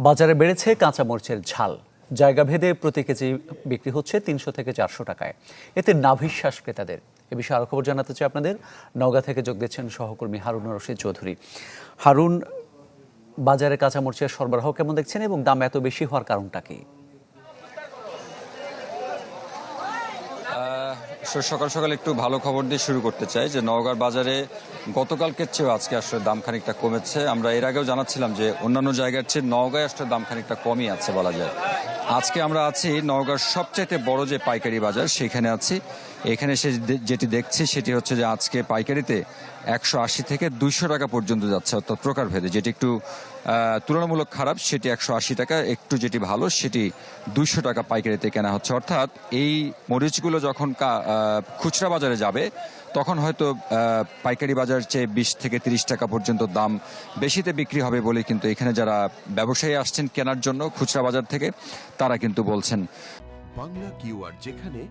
বাজারে বেড়েছে কাঁচামরিচের ঝাল। জায়গা ভেদে প্রতি কেজি বিক্রি হচ্ছে 300 থেকে 400 টাকায়। এতে নাভিশ্বাস ক্রেতাদের। এ বিষয়ে আরো খবর জানাতে চাই আপনাদের। নওগাঁ থেকে যোগ দিচ্ছেন সহকর্মী হারুন রশিদ চৌধুরী। হারুন, বাজারে কাঁচামরিচের সরবরাহ কেমন দেখছেন এবং দাম এত বেশি হওয়ার কারণটা কি? সকাল সকাল একটু ভালো খবর দিয়ে শুরু করতে চাই যে নওগাঁর বাজারে গতকালকের চেয়েও আজকে আসলে দাম খানিকটা কমেছে। আমরা এর আগেও জানাচ্ছিলাম যে অন্যান্য জায়গার চেয়ে নওগাঁয় আসলে দাম খানিকটা কমই আছে বলা যায়। আজকে আমরা আছি নওগাঁর সবচাইতে বড় যে পাইকারি বাজার সেখানে আছি। এখানে এসে যেটি দেখছি সেটি হচ্ছে যে আজকে পাইকারিতে 180 থেকে 200 টাকা পর্যন্ত যাচ্ছে, অর্থাৎ প্রকারভেদে। যেটি একটু তুলনামূলক খারাপ সেটি 180 টাকা, একটু যেটি ভালো সেটি 200 টাকা পাইকারিতে কেনা হচ্ছে। অর্থাৎ এই মরিচগুলো যখন খুচরা বাজারে যাবে তখন হয়তো পাইকারি বাজার চেয়ে 20 থেকে 30 টাকা পর্যন্ত দাম বেশিতে বিক্রি হবে বলে কিন্তু এখানে যারা ব্যবসায়ী আসছেন কেনার জন্য খুচরা বাজার থেকে তারা কিন্তু বলছেন। বাংলা কিউআর যেখানে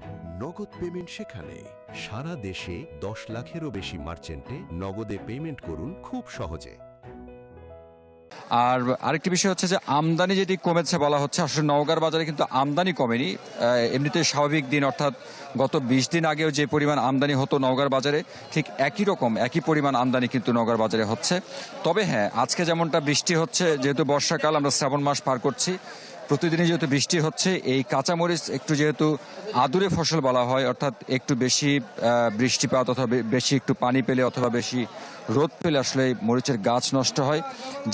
নগদ পেমেন্ট সেখানে। সারা দেশে 10 লাখেরও বেশি মার্চেন্টে নগদে পেমেন্ট করুন খুব সহজে। আর আরেকটি বিষয় হচ্ছে যে আমদানি যেটি কমেছে বলা হচ্ছে, আসলে নওগাঁর বাজারে কিন্তু আমদানি কমেনি। এমনিতে স্বাভাবিক দিন অর্থাৎ গত 20 দিন আগেও যে পরিমাণ আমদানি হতো নওগাঁর বাজারে ঠিক একই পরিমাণ আমদানি কিন্তু নওগাঁর বাজারে হচ্ছে। তবে হ্যাঁ, আজকে যেমনটা বৃষ্টি হচ্ছে, যেহেতু বর্ষাকাল, আমরা শ্রাবণ মাস পার করছি, প্রতিদিনই যেহেতু বৃষ্টি হচ্ছে, এই কাঁচামরিচ একটু যেহেতু আদুরে ফসল বলা হয়, অর্থাৎ একটু বেশি বৃষ্টিপাত অথবা বেশি একটু পানি পেলে অথবা বেশি রোদ পেলে আসলে মরিচের গাছ নষ্ট হয়।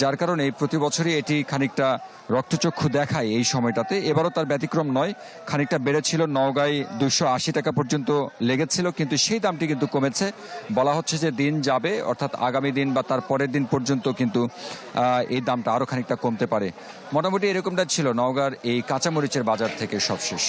যার কারণে প্রতি বছরই এটি খানিকটা রক্তচক্ষু দেখায় এই সময়টাতে। এবারও তার ব্যতিক্রম নয়, খানিকটা বেড়েছিল। নওগাঁয় 280 টাকা পর্যন্ত লেগেছিল, কিন্তু সেই দামটি কিন্তু কমেছে। বলা হচ্ছে যে দিন যাবে, অর্থাৎ আগামী দিন বা তার পরের দিন পর্যন্ত কিন্তু এই দামটা আরও খানিকটা কমতে পারে। মোটামুটি এরকমটা ছিল নওগাঁর এই কাঁচামরিচের বাজার থেকে সবশেষ।